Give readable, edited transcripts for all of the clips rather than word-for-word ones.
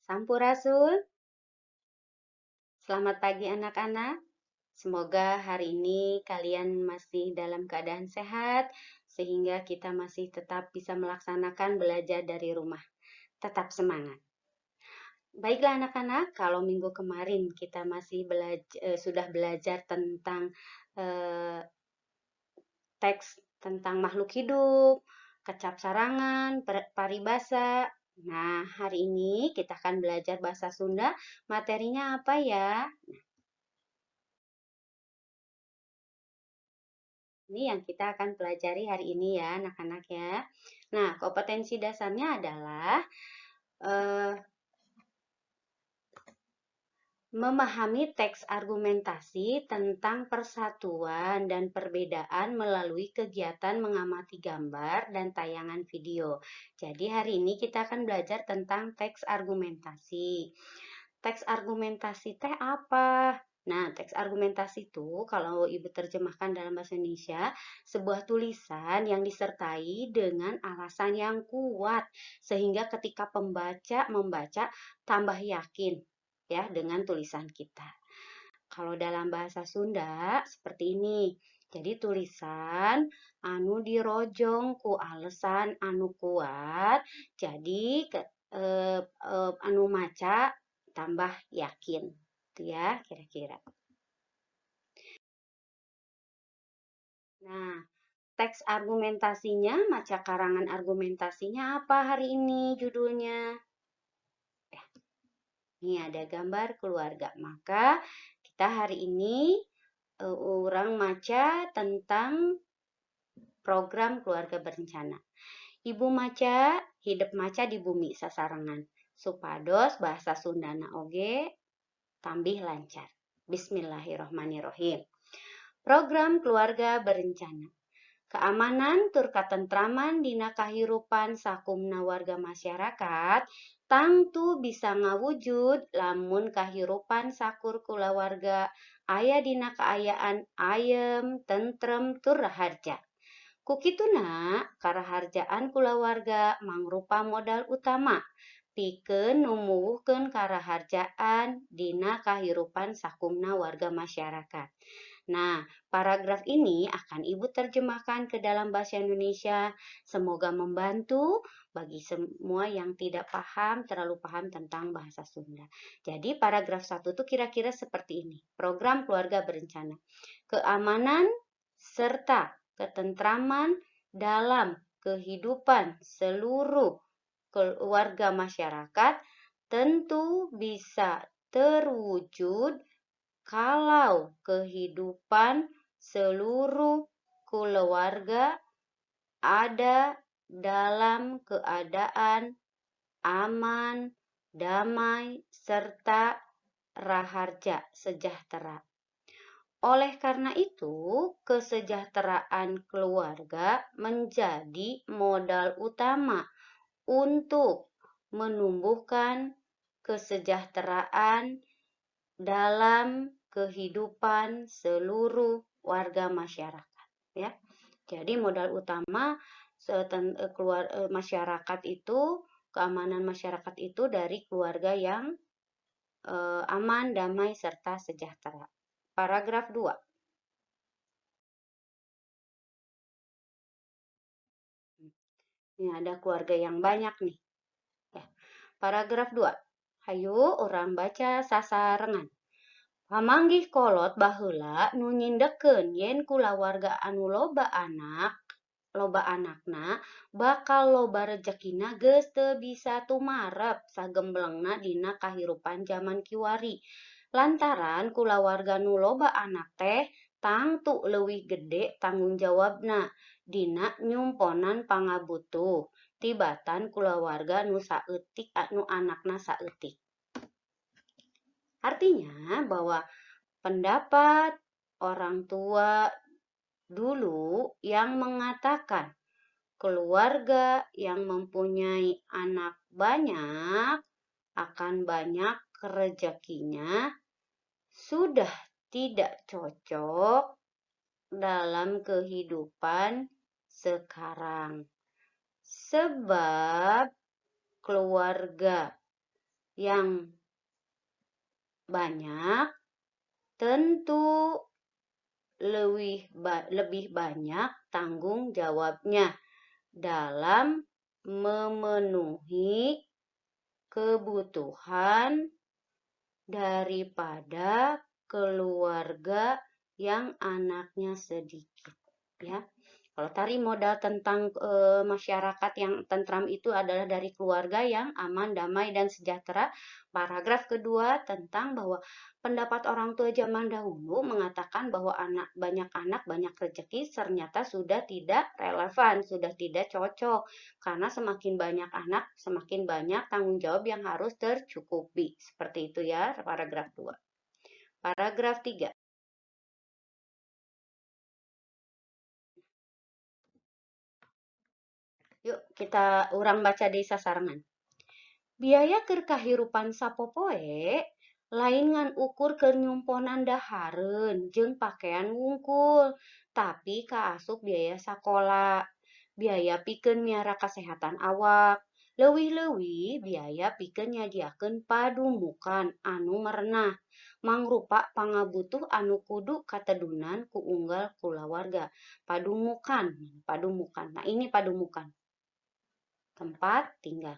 Sampurasul, selamat pagi anak-anak. Semoga hari ini kalian masih dalam keadaan sehat, sehingga kita masih tetap bisa melaksanakan belajar dari rumah. Tetap semangat. Baiklah anak-anak, kalau minggu kemarin kita masih sudah belajar tentang eh, teks tentang makhluk hidup, kecap sarangan, paribasa. Nah, hari ini kita akan belajar bahasa Sunda. Materinya apa ya? Ini yang kita akan pelajari hari ini ya, anak-anak ya. Nah, kompetensi dasarnya adalah eh, memahami teks argumentasi tentang persatuan dan perbedaan melalui kegiatan mengamati gambar dan tayangan video. Jadi hari ini kita akan belajar tentang teks argumentasi. Teks argumentasi teh apa? Nah, teks argumentasi itu kalau Ibu terjemahkan dalam bahasa Indonesia, sebuah tulisan yang disertai dengan alasan yang kuat sehingga ketika pembaca membaca tambah yakin ya dengan tulisan kita. Kalau dalam bahasa Sunda seperti ini. Jadi tulisan anu dirojong ku alesan anu kuat. Jadi anu maca tambah yakin. Itu ya kira-kira. Nah, teks argumentasinya, maca karangan argumentasinya apa hari ini judulnya? Ini ada gambar keluarga. Maka kita hari ini orang maca tentang program keluarga berencana. Ibu maca, hidup maca di bumi sasarengan. Supados bahasa Sundana oge tambih lancar. Bismillahirrohmanirrohim. Program keluarga berencana. Keamanan tur katentraman dina kahirupan sakumna warga masyarakat tangtu bisa ngawujud lamun kahirupan sakur kulawarga aya dina kaayaan ayem, tentrem, tur raharja. Kukituna karaharjaan kulawarga mangrupa modal utama pikeun numuwuhkeun karaharjaan dina kahirupan sakumna warga masyarakat. Nah, paragraf ini akan Ibu terjemahkan ke dalam bahasa Indonesia. Semoga membantu bagi semua yang tidak terlalu paham tentang bahasa Sunda. Jadi paragraf 1 itu kira-kira seperti ini. Program keluarga berencana. Keamanan serta ketentraman dalam kehidupan seluruh keluarga masyarakat tentu bisa terwujud kalau kehidupan seluruh keluarga ada dalam keadaan aman, damai, serta raharja, sejahtera. Oleh karena itu, kesejahteraan keluarga menjadi modal utama untuk menumbuhkan kesejahteraan dalam kehidupan seluruh warga masyarakat ya. Jadi modal utama masyarakat itu, keamanan masyarakat itu dari keluarga yang aman, damai serta sejahtera. Paragraf 2. Ini ada keluarga yang banyak nih. Ya. Paragraf 2. Hayu orang baca sasarengan. Pamanggih kolot baheula nu nyindekeun yen kulawarga anu loba anakna bakal loba rezekina geus teu bisa tumarep sagemblengna dina kahirupan zaman kiwari. Lantaran kulawarga nu loba anak teh tangtu leuwih gede tanggung jawabna dina nyumponan pangabutuh tibatan kulawarga nu saeutik anu anakna saeutik. Artinya bahwa pendapat orang tua dulu yang mengatakan keluarga yang mempunyai anak banyak akan banyak rezekinya sudah tidak cocok dalam kehidupan sekarang. Sebab keluarga yang banyak tentu lebih banyak tanggung jawabnya dalam memenuhi kebutuhan daripada keluarga yang anaknya sedikit, ya. Kalau tadi modal tentang masyarakat yang tentram itu adalah dari keluarga yang aman, damai, dan sejahtera. Paragraf kedua tentang bahwa pendapat orang tua zaman dahulu mengatakan bahwa banyak anak, banyak rezeki ternyata sudah tidak relevan, sudah tidak cocok. Karena semakin banyak anak, semakin banyak tanggung jawab yang harus tercukupi. Seperti itu ya, paragraf 2. Paragraf 3. Yuk kita urang baca di sasarangan. Biaya keur kahirupan sapopoe lain ngan ukur keur nyumponan dahareun jeung pakaian wungkul, tapi kaasup biaya sakola, biaya pikeun miara kasehatan awak, leuwih-leuwih biaya pikeun nyadiakeun padumukan anu merenah, mangrupa pangabutuh anu kudu katedunan ku unggal kulawarga. Padumukan. Nah, ini padumukan. Tempat tinggal.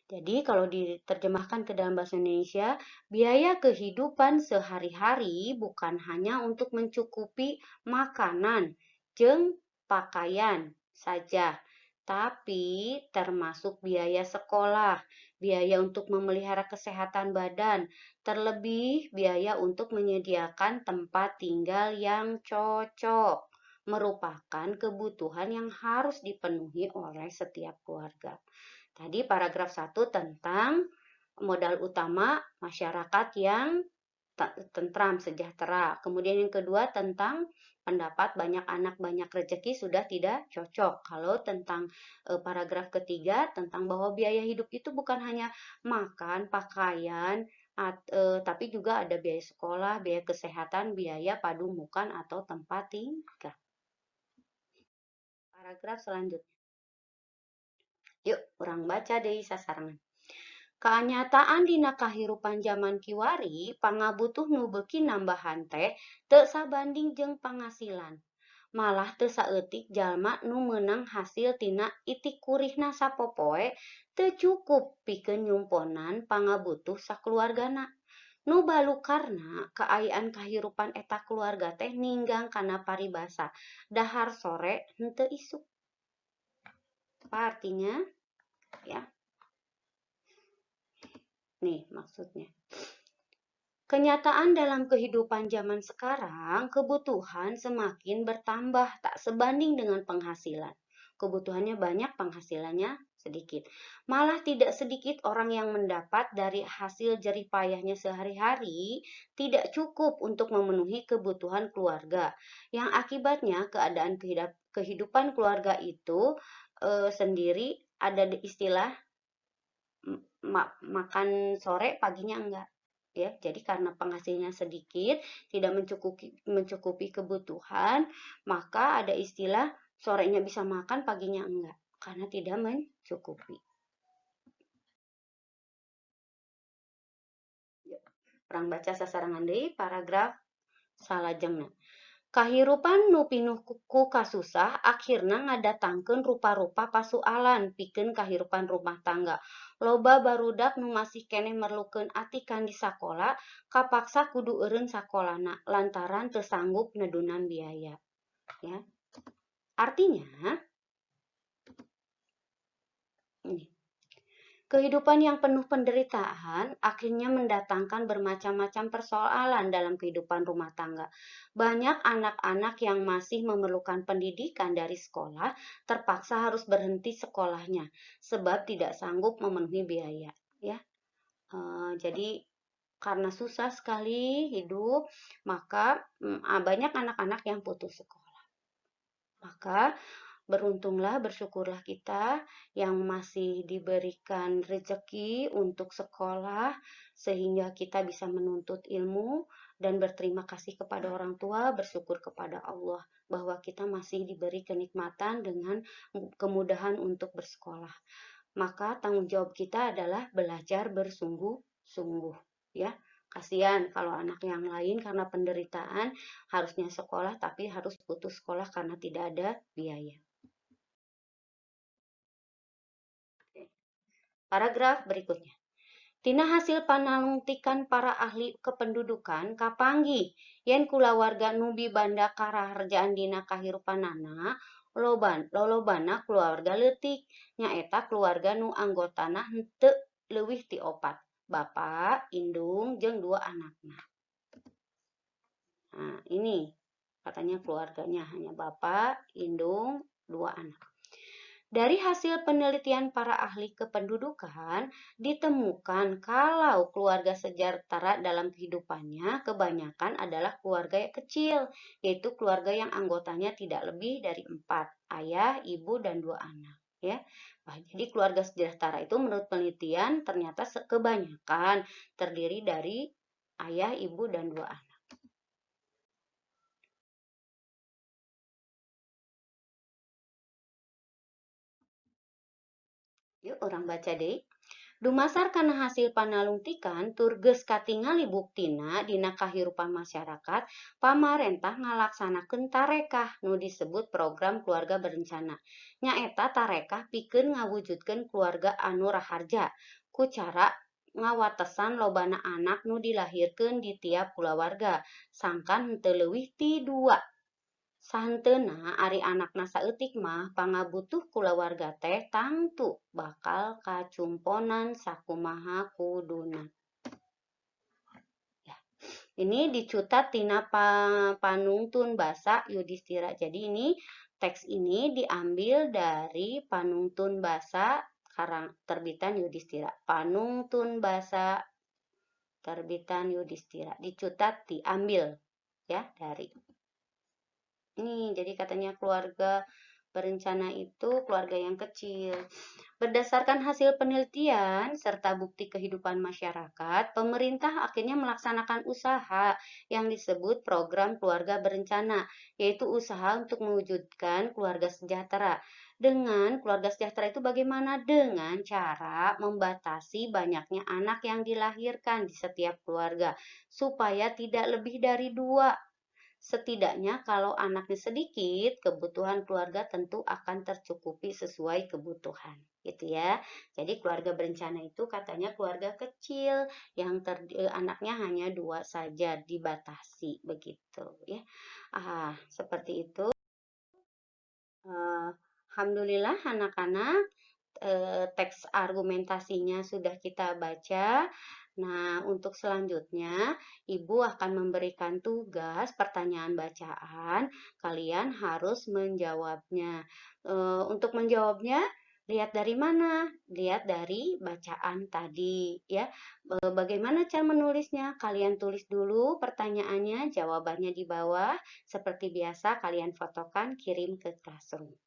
Jadi kalau diterjemahkan ke dalam bahasa Indonesia, biaya kehidupan sehari-hari bukan hanya untuk mencukupi makanan, jeung pakaian saja, tapi termasuk biaya sekolah, biaya untuk memelihara kesehatan badan, terlebih biaya untuk menyediakan tempat tinggal yang cocok, merupakan kebutuhan yang harus dipenuhi oleh setiap keluarga. Tadi paragraf 1 tentang modal utama masyarakat yang tentram, sejahtera. Kemudian yang kedua tentang pendapat banyak anak banyak rezeki sudah tidak cocok. Kalau tentang paragraf ketiga tentang bahwa biaya hidup itu bukan hanya makan, pakaian, tapi juga ada biaya sekolah, biaya kesehatan, biaya padumukan atau tempat tinggal. Paragraf selanjutnya. Yuk, orang baca deui sasarangan. Kanyataan dina kahirupan zaman kiwari, pangabutuh nu beuki nambahan teh teu sabanding jeung pangasilan. Malah teu saeutik jalma nu meunang hasil tina itik kurihna sapopoe teu cukup pikeun nyumponan pangabutuh sakeluargana. Nu balukarna kaayaan kahirupan eta keluarga teh ninggang kana paribasa dahar sore henteu isuk. Apa artinya? Ya. Nih maksudnya. Kenyataan dalam kehidupan zaman sekarang, kebutuhan semakin bertambah tak sebanding dengan penghasilan. Kebutuhannya banyak, penghasilannya sedikit. Malah tidak sedikit orang yang mendapat dari hasil jerih payahnya sehari-hari tidak cukup untuk memenuhi kebutuhan keluarga. Yang akibatnya keadaan kehidupan keluarga itu sendiri ada istilah makan sore paginya enggak, ya. Jadi karena penghasilnya sedikit, tidak mencukupi kebutuhan, maka ada istilah sorenya bisa makan paginya enggak karena tidak mencukupi. Orang baca sasarangan deui paragraf salajengna. Kahirupan nu pinuh ku kasusah akhirna ngadatangkeun rupa-rupa pasualan pikeun kahirupan rumah tangga. Loba barudak nu masih keneh merlukeun atikan di sakola kapaksa kudu eureun sakolana lantaran teu sanggup nedunan biaya. Ya. Artinya ini kehidupan yang penuh penderitaan akhirnya mendatangkan bermacam-macam persoalan dalam kehidupan rumah tangga. Banyak anak-anak yang masih memerlukan pendidikan dari sekolah terpaksa harus berhenti sekolahnya sebab tidak sanggup memenuhi biaya. Ya, jadi karena susah sekali hidup, maka banyak anak-anak yang putus sekolah. Maka beruntunglah, bersyukurlah kita yang masih diberikan rezeki untuk sekolah sehingga kita bisa menuntut ilmu dan berterima kasih kepada orang tua, bersyukur kepada Allah bahwa kita masih diberi kenikmatan dengan kemudahan untuk bersekolah. maka tanggung jawab kita adalah belajar bersungguh-sungguh, ya. Kasihan kalau anak yang lain karena penderitaan harusnya sekolah tapi harus putus sekolah karena tidak ada biaya. Paragraf berikutnya. Tina hasil panalungtikan para ahli kependudukan kapanggi yen kulawarga nubi banda karaharjaan dina kahirupanana lolobana keluarga leutik nyaeta keluarga nu anggotana henteu leuwih ti 4, bapak, indung, jeung 2 anakna. Nah, ini katanya keluarganya hanya bapak, indung, 2 anak. Dari hasil penelitian para ahli kependudukan, ditemukan kalau keluarga sejahtera dalam kehidupannya kebanyakan adalah keluarga yang kecil, yaitu keluarga yang anggotanya tidak lebih dari 4, ayah, ibu, dan 2 anak. Ya, nah, jadi keluarga sejahtera itu menurut penelitian ternyata kebanyakan terdiri dari ayah, ibu, dan 2 anak. Yuk orang baca deh. Dumasar kana hasil panalungtikan turgeus katingali buktina dina kahirupan masyarakat, pamarentah ngalaksanakeun tarekah nu disebut program keluarga berencana. Nyaeta tarekah pikeun ngawujudkeun keluarga anu raharja ku cara ngawatesan lobana anak nu dilahirkeun di tiap kulawarga, sangkan henteu leuwih ti 2. Sahenteuna ari anakna saeutik mah pangabutuh kulawarga teh tangtu bakal kacumponan sakumaha kuduna. Ya. Ini dicutat tina Panungtun Basa Yudhistira. Jadi ini teks ini diambil dari Panungtun Basa karang terbitan Yudhistira. Panungtun Basa terbitan Yudhistira. Dicutat diambil ya dari ini. Jadi katanya keluarga berencana itu keluarga yang kecil. Berdasarkan hasil penelitian serta bukti kehidupan masyarakat, pemerintah akhirnya melaksanakan usaha yang disebut program keluarga berencana, yaitu usaha untuk mewujudkan keluarga sejahtera. Dengan keluarga sejahtera itu bagaimana? Dengan cara membatasi banyaknya anak yang dilahirkan di setiap keluarga, supaya tidak lebih dari 2. Setidaknya kalau anaknya sedikit, kebutuhan keluarga tentu akan tercukupi sesuai kebutuhan, gitu ya. Jadi keluarga berencana itu katanya keluarga kecil yang anaknya hanya 2 saja dibatasi begitu ya. Seperti itu. Alhamdulillah anak-anak teks argumentasinya sudah kita baca. Nah, untuk selanjutnya, Ibu akan memberikan tugas pertanyaan bacaan. Kalian harus menjawabnya. Untuk menjawabnya, lihat dari mana? Lihat dari bacaan tadi, ya. Bagaimana cara menulisnya? Kalian tulis dulu pertanyaannya, jawabannya di bawah. Seperti biasa, kalian fotokan, kirim ke classroom.